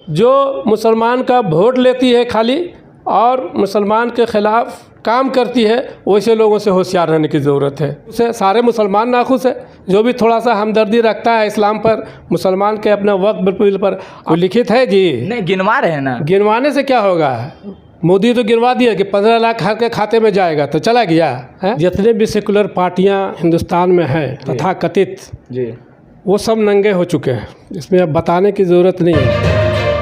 जो मुसलमान का वोट लेती है खाली और मुसलमान के ख़िलाफ़ काम करती है, वैसे लोगों से होशियार रहने की ज़रूरत है। उसे सारे मुसलमान नाखुश है। जो भी थोड़ा सा हमदर्दी रखता है इस्लाम पर, मुसलमान के अपने वक्त बिल पर कोई लिखित है जी? नहीं, गिनवा रहे हैं ना। गिनवाने से क्या होगा? मोदी तो गिनवा दिया कि 15 लाख हर के खाते में जाएगा, तो चला गया है। जितने भी सेकुलर पार्टियां हिंदुस्तान में हैं तथा कथित जी, वो सब नंगे हो चुके हैं। इसमें अब बताने की ज़रूरत नहीं है।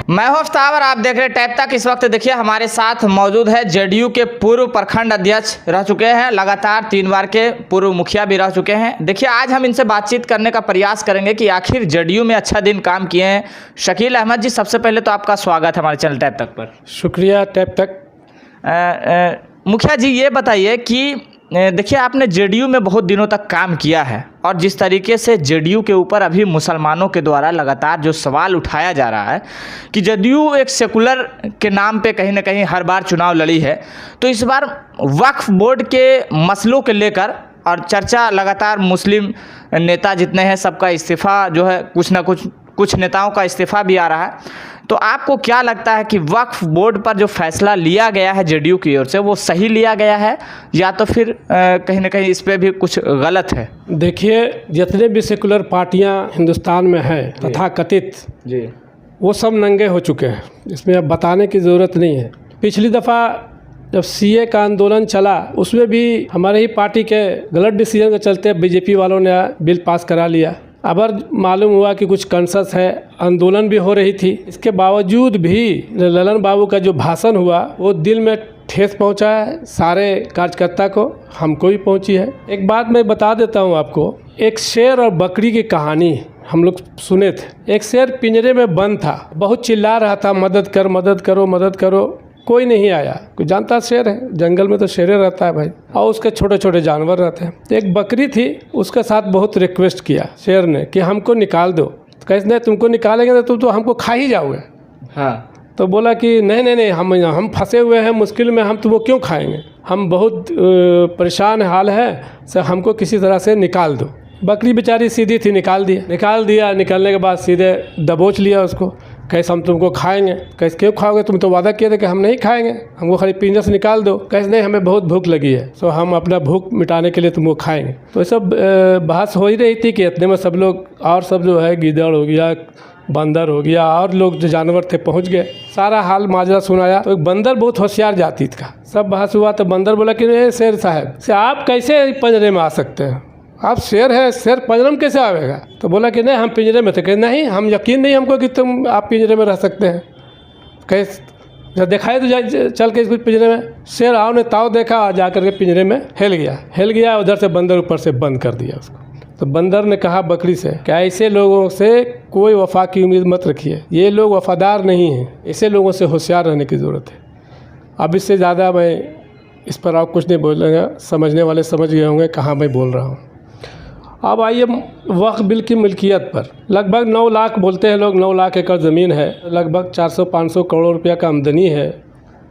मैं हूं आफ्ताब और आप देख रहे हैं टैप तक। इस वक्त देखिए हमारे साथ मौजूद है जेडीयू के पूर्व प्रखंड अध्यक्ष रह चुके हैं, लगातार 3 बार के पूर्व मुखिया भी रह चुके हैं। देखिए आज हम इनसे बातचीत करने का प्रयास करेंगे कि आखिर जेडीयू में अच्छा दिन काम किए हैं। शकील अहमद जी, सबसे पहले तो आपका स्वागत है हमारे चैनल टैप तक पर। शुक्रिया टैप तक। मुखिया जी ये बताइए कि देखिए आपने जेडीयू में बहुत दिनों तक काम किया है और जिस तरीके से जेडीयू के ऊपर अभी मुसलमानों के द्वारा लगातार जो सवाल उठाया जा रहा है कि जेडीयू एक सेकुलर के नाम पे कहीं ना कहीं हर बार चुनाव लड़ी है, तो इस बार वक्फ बोर्ड के मसलों के लेकर और चर्चा लगातार मुस्लिम नेता जितने हैं सबका इस्तीफ़ा जो है, कुछ नेताओं का इस्तीफ़ा भी आ रहा है। तो आपको क्या लगता है कि वक्फ बोर्ड पर जो फैसला लिया गया है जेडीयू की ओर से वो सही लिया गया है या तो फिर कहीं ना कहीं इस पे भी कुछ गलत है? देखिए, जितने भी सेकुलर पार्टियां हिंदुस्तान में हैं तथा कथित जी, वो सब नंगे हो चुके हैं। इसमें अब बताने की ज़रूरत नहीं है। पिछली दफ़ा जब सीए का आंदोलन चला, उसमें भी हमारे ही पार्टी के गलत डिसीजन के चलते बीजेपी वालों ने बिल पास करा लिया। अब मालूम हुआ कि कुछ कंसेस है, आंदोलन भी हो रही थी, इसके बावजूद भी ललन बाबू का जो भाषण हुआ वो दिल में ठेस पहुंचा है सारे कार्यकर्ता को, हमको भी पहुंची है। एक बात मैं बता देता हूं आपको, एक शेर और बकरी की कहानी हम लोग सुने थे। एक शेर पिंजरे में बंद था, बहुत चिल्ला रहा था, मदद कर, मदद करो, मदद करो, कोई नहीं आया। कोई जानता शेर है, जंगल में तो शेर रहता है भाई, और उसके छोटे छोटे जानवर रहते हैं। तो एक बकरी थी, उसके साथ बहुत रिक्वेस्ट किया शेर ने कि हमको निकाल दो। तो कैसे नहीं, तुमको निकालेंगे तो तुम तो हमको खा ही जाओगे। हाँ, तो बोला कि नहीं नहीं नहीं, हम फंसे हुए हैं मुश्किल में, हम तुमको क्यों खाएंगे, हम बहुत परेशान हाल है, सर हमको किसी तरह से निकाल दो। बकरी बेचारी सीधी थी, निकाल दिया। निकालने के बाद सीधे दबोच लिया उसको। कैसे हम तुमको खाएंगे? कैसे क्यों खाओगे, तुम तो वादा किए थे कि हम नहीं खाएंगे, हमको खाली पिंजरे से निकाल दो। कैसे नहीं, हमें बहुत भूख लगी है, तो हम अपना भूख मिटाने के लिए तुमको खाएंगे। तो ये सब बहस हो ही रही थी कि इतने में सब लोग और सब जो है, गिदड़ हो गया, बंदर हो गया और लोग जो जानवर थे पहुंच गए, सारा हाल माजरा सुनाया। तो एक बंदर बहुत होशियार जाति का, सब बहस हुआ तो बंदर बोला कि शेर साहब से आप कैसे पिंजरे में आ सकते हैं, आप शेर है, शेर पिंजरे में कैसे आवेगा? तो बोला कि नहीं, हम पिंजरे में थे। कहे नहीं, हम यकीन नहीं हमको कि तुम आप पिंजरे में रह सकते हैं। कैसे जब दिखाए तो चल के इसको पिंजरे में। शेर आओ ने ताव देखा, जा करके पिंजरे में हिल गया। उधर से बंदर ऊपर से बंद कर दिया उसको। तो बंदर ने कहा बकरी से कि ऐसे लोगों से कोई वफा की उम्मीद मत रखिए, ये लोग वफादार नहीं हैं, ऐसे लोगों से होशियार रहने की ज़रूरत है। अब इससे ज़्यादा मैं इस पर और कुछ नहीं बोलूँगा, समझने वाले समझ गए होंगे कहाँ मैं बोल रहा हूँ। अब आइए वक्फ बिल की मिल्कियत पर। लगभग 9 लाख बोलते हैं लोग, 9 लाख एकड़ ज़मीन है, लगभग 400-500 करोड़ रुपया का आमदनी है,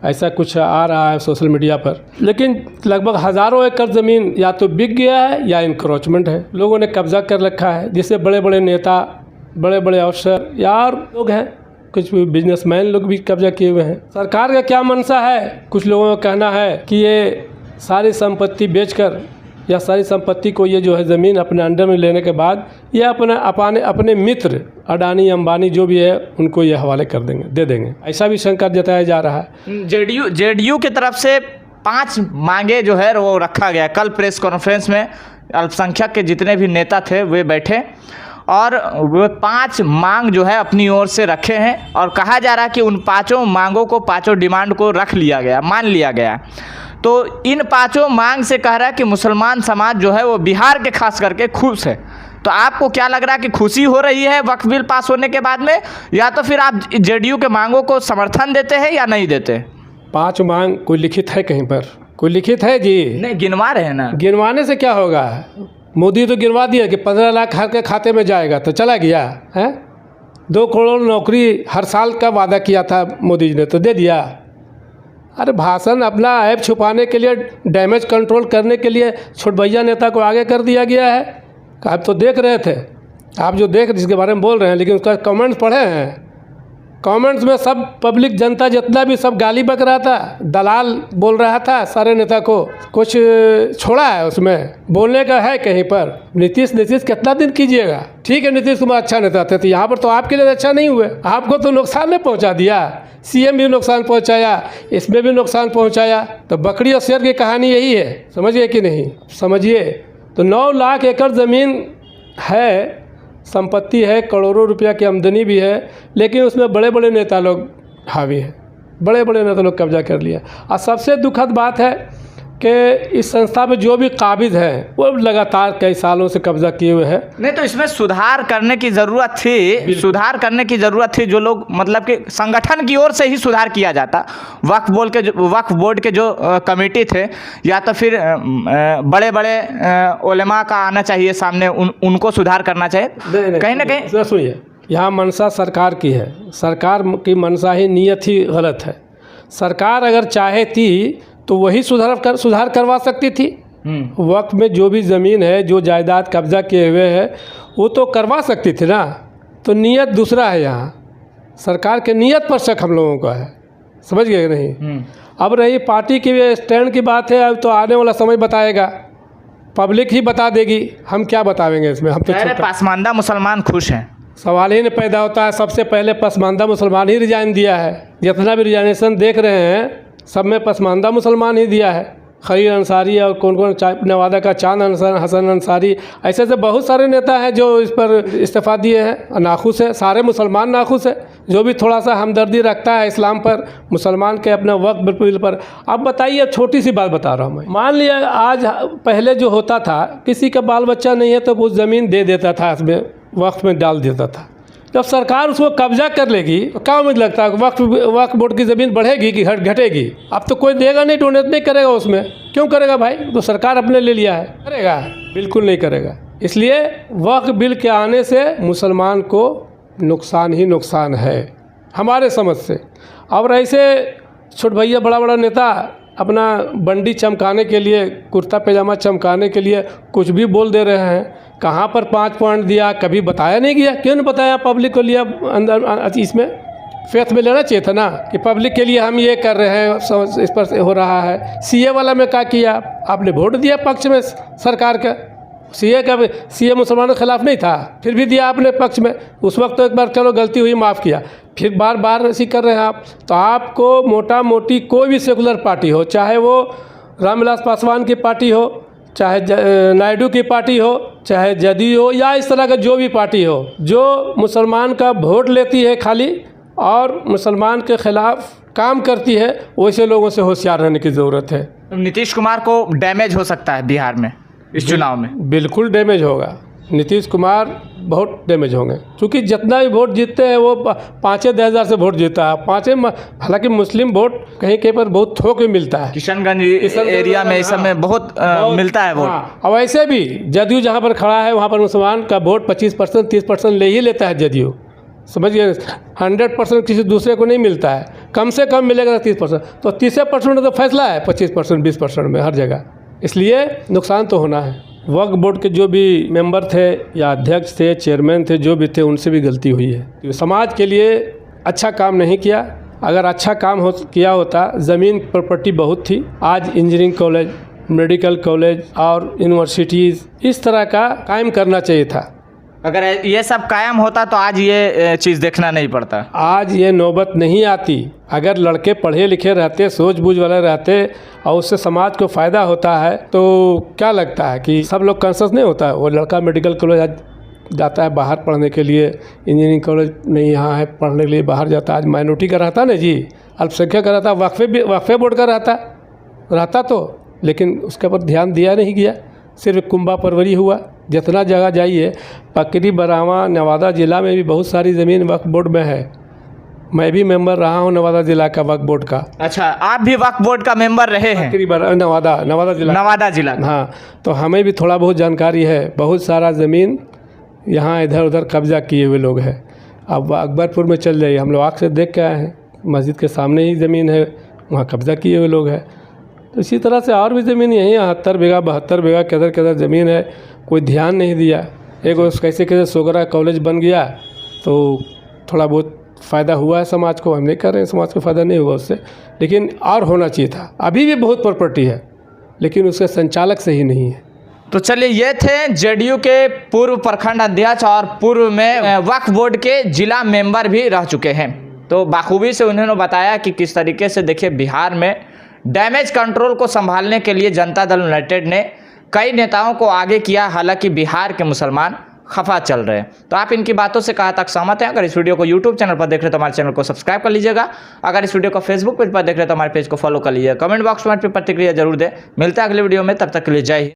ऐसा कुछ आ रहा है सोशल मीडिया पर। लेकिन लगभग हज़ारों एकड़ ज़मीन या तो बिक गया है या इंक्रोचमेंट है, लोगों ने कब्जा कर रखा है, जिससे बड़े बड़े नेता, बड़े बड़े अफसर या और लोग हैं, कुछ बिजनेसमैन लोग भी कब्जा किए हुए हैं। सरकार का क्या मंशा है? कुछ लोगों का कहना है कि ये सारी संपत्ति बेचकर या सारी संपत्ति को, ये जो है ज़मीन अपने अंडर में लेने के बाद ये अपने मित्र अडानी अंबानी जो भी है उनको ये हवाले कर देंगे, दे देंगे, ऐसा भी शंका जताया जा रहा है। जेडीयू की तरफ से 5 मांगे जो है वो रखा गया। कल प्रेस कॉन्फ्रेंस में अल्पसंख्यक के जितने भी नेता थे वे बैठे और वो 5 मांग जो है अपनी ओर से रखे हैं और कहा जा रहा है कि उन 5 मांगों को, 5 डिमांड को रख लिया गया, मान लिया गया। तो इन 5 मांग से कह रहा है कि मुसलमान समाज जो है वो बिहार के खास करके खुश है। तो आपको क्या लग रहा है कि खुशी हो रही है वक्फ बिल पास होने के बाद में, या तो फिर आप जेडीयू के मांगों को समर्थन देते हैं या नहीं देते? 5 मांग कोई लिखित है कहीं पर? कोई लिखित है जी? नहीं, गिनवा रहे हैं ना। गिनवाने से क्या होगा? मोदी तो गिनवा दिया कि 15 लाख हर के खाते में जाएगा, तो चला गया है। 2 करोड़ नौकरी हर साल का वादा किया था मोदी जी ने, तो दे दिया। अरे भाषण अपना ऐप छुपाने के लिए, डैमेज कंट्रोल करने के लिए छोटभैया नेता को आगे कर दिया गया है। आप तो देख रहे थे, आप जो जिसके बारे में बोल रहे हैं, लेकिन उसका कमेंट्स पढ़े हैं? कमेंट्स में सब पब्लिक जनता जितना भी सब गाली बक रहा था, दलाल बोल रहा था सारे नेता को। कुछ छोड़ा है उसमें बोलने का है कहीं पर? नीतीश कितना दिन कीजिएगा? ठीक है, नीतीश कुमार अच्छा नेता थे, तो यहाँ पर तो आपके लिए अच्छा नहीं हुए, आपको तो नुकसान में पहुँचा दिया। सीएम भी नुकसान पहुँचाया, इसमें भी नुकसान पहुँचाया। तो बकरी और शेर की कहानी यही है, समझिए कि नहीं? समझिए। तो 9 लाख एकड़ ज़मीन है, संपत्ति है, करोड़ों रुपया की आमदनी भी है, लेकिन उसमें बड़े बड़े नेता लोग हावी हैं, बड़े बड़े नेता लोग कब्जा कर लिया। और सबसे दुखद बात है कि इस संस्था में जो भी काबिज हैं वो लगातार कई सालों से कब्जा किए हुए हैं। नहीं, तो इसमें सुधार करने की ज़रूरत थी, सुधार करने की ज़रूरत थी। जो लोग मतलब कि संगठन की ओर से ही सुधार किया जाता, वक्फ बोर्ड के जो कमेटी थे, या तो फिर बड़े बड़े उलेमा का आना चाहिए सामने, उनको सुधार करना चाहिए कहीं ना कहीं। सुनिए, यहाँ मंशा सरकार की है, सरकार की मंशा ही, नीयत ही गलत है। सरकार अगर चाहे थी तो वही सुधार करवा सकती थी। वक्त में जो भी ज़मीन है, जो जायदाद कब्जा किए हुए हैं, वो तो करवा सकती थी ना। तो नीयत दूसरा है, यहाँ सरकार के नीयत पर शक हम लोगों का है, समझ गए नहीं? अब रही पार्टी की स्टैंड की बात है, अब तो आने वाला समय बताएगा, पब्लिक ही बता देगी, हम क्या बताएंगे इसमें। हम तो पसमानदा मुसलमान खुश हैं, सवाल ही नहीं पैदा होता है। सबसे पहले पसमानदा मुसलमान ही रिजाइन दिया है। जितना भी रिजाइनेशन देख रहे हैं सब में पसमानदा मुसलमान ही दिया है। खलील अंसारी और कौन नवादा का चांद हसन अंसारी, ऐसे बहुत सारे नेता हैं जो इस पर इस्तीफ़ा दिए हैं। नाखुश है, सारे मुसलमान नाखुश है। जो भी थोड़ा सा हमदर्दी रखता है इस्लाम पर, मुसलमान के अपने वक्त बिल पर। अब बताइए, छोटी सी बात बता रहा हूँ मैं। मान लिया आज पहले जो होता था, किसी का बाल बच्चा नहीं है तो वो ज़मीन दे देता था, इसमें वक्त में डाल देता था। जब सरकार उसको कब्जा कर लेगी तो क्या उम्मीद लगता है वक्फ बोर्ड की ज़मीन बढ़ेगी कि घटेगी? अब तो कोई देगा नहीं, डोनेट नहीं करेगा उसमें। क्यों करेगा भाई? तो सरकार अपने ले लिया है, करेगा? बिल्कुल नहीं करेगा। इसलिए वक्फ बिल के आने से मुसलमान को नुकसान ही नुकसान है हमारे समझ से। और ऐसे छोट भैया बड़ा बड़ा नेता अपना बंडी चमकाने के लिए, कुर्ता पैजामा चमकाने के लिए कुछ भी बोल दे रहे हैं। कहाँ पर 5 पॉइंट दिया, कभी बताया नहीं गया। क्यों नहीं बताया? पब्लिक को लिया अंदर, इसमें फेथ में लेना चाहिए था ना कि पब्लिक के लिए हम ये कर रहे हैं, इस पर हो रहा है। सीए वाला में क्या किया? आपने वोट दिया पक्ष में सरकार का। सीए मुसलमानों के खिलाफ नहीं था, फिर भी दिया आपने पक्ष में। उस वक्त तो एक बार चलो गलती हुई, माफ़ किया, फिर बार बार ऐसी कर रहे हैं आप। तो आपको मोटा मोटी कोई भी सेकुलर पार्टी हो, चाहे वो रामविलास पासवान की पार्टी हो, चाहे नायडू की पार्टी हो, चाहे जदयू हो, या इस तरह का जो भी पार्टी हो, जो मुसलमान का वोट लेती है खाली और मुसलमान के खिलाफ काम करती है, वैसे लोगों से होशियार रहने की ज़रूरत है। नीतीश कुमार को डैमेज हो सकता है बिहार में इस चुनाव में? बिल्कुल डैमेज होगा। नीतीश कुमार बहुत डैमेज होंगे, क्योंकि जितना भी वोट जीतते हैं वो 5-10 हज़ार से वोट जीता है। हालांकि मुस्लिम वोट कहीं कहीं पर बहुत थोक में मिलता है। किशनगंज एरिया में इस समय बहुत मिलता है वोट। और वैसे भी जदयू जहाँ पर खड़ा है वहाँ पर मुसलमान का वोट 25% 30% ले ही लेता है जदयू, समझ गए? 100% किसी दूसरे को नहीं मिलता है, कम से कम मिलेगा 30%। तो 30% तो फैसला है 25% 20% में हर जगह। इसलिए नुकसान तो होना है। वक्फ बोर्ड के जो भी मेंबर थे या अध्यक्ष थे, चेयरमैन थे, जो भी थे, उनसे भी गलती हुई है। समाज के लिए अच्छा काम नहीं किया। अगर अच्छा काम किया होता, ज़मीन प्रॉपर्टी बहुत थी, आज इंजीनियरिंग कॉलेज, मेडिकल कॉलेज और यूनिवर्सिटीज़ इस तरह का कायम करना चाहिए था। अगर ये सब कायम होता तो आज ये चीज़ देखना नहीं पड़ता, आज ये नौबत नहीं आती। अगर लड़के पढ़े लिखे रहते, सूझबूझ वाले रहते और उससे समाज को फ़ायदा होता है, तो क्या लगता है कि सब लोग कॉन्शियस नहीं होता है? वो लड़का मेडिकल कॉलेज आज जाता है बाहर पढ़ने के लिए, इंजीनियरिंग कॉलेज नहीं यहाँ है पढ़ने के लिए बाहर जाता है। आज माइनॉरिटी का रहता ना जी, अल्पसंख्यक का रहता, वक्फे बोर्ड का रहता तो, लेकिन उसके ऊपर ध्यान दिया नहीं गया। सिर्फ कुंभा परवरी हुआ। जितना जगह जाइए, पकरी बरावा नवादा ज़िला में भी बहुत सारी ज़मीन वक्फ बोर्ड में है। मैं भी मेंबर रहा हूँ नवादा ज़िला का वक्फ बोर्ड का। अच्छा, आप भी वक्फ बोर्ड का मेंबर रहे हैं? नवादा ज़िला। हाँ, तो हमें भी थोड़ा बहुत जानकारी है। बहुत सारा ज़मीन यहाँ इधर उधर कब्जा किए हुए लोग हैं। अब अकबरपुर में चल जाइए, हम लोग आँख से देख के आए हैं, मस्जिद के सामने ही ज़मीन है, वहाँ कब्जा किए हुए लोग हैं। तो इसी तरह से और भी ज़मीन यहीं 70 बीघा 72 बीघा किधर ज़मीन है, कोई ध्यान नहीं दिया। एक कैसे सोगरा कॉलेज बन गया तो थोड़ा बहुत फ़ायदा हुआ है समाज को, हम नहीं कर रहे हैं समाज को फ़ायदा नहीं हुआ उससे, लेकिन और होना चाहिए था। अभी भी बहुत प्रॉपर्टी है, लेकिन उसके संचालक सही नहीं है। तो चलिए, ये थे जेडीयू के पूर्व प्रखंड अध्यक्ष और पूर्व में वक्फ बोर्ड के जिला मेंबर भी रह चुके हैं। तो बाखूबी से उन्होंने बताया कि किस तरीके से देखिए बिहार में डैमेज कंट्रोल को संभालने के लिए जनता दल यूनाइटेड ने कई नेताओं को आगे किया, हालांकि बिहार के मुसलमान खफा चल रहे हैं। तो आप इनकी बातों से कहाँ तक सहमत हैं? अगर इस वीडियो को यूट्यूब चैनल पर देख रहे हैं तो हमारे चैनल को सब्सक्राइब कर लीजिएगा। अगर इस वीडियो को फेसबुक पेज पर देख रहे हैं तो हमारे पेज को फॉलो कर लीजिएगा। कमेंट बॉक्स में प्रतिक्रिया जरूर दें। मिलता है अगले वीडियो में, तब तक के लिए जय हिंद।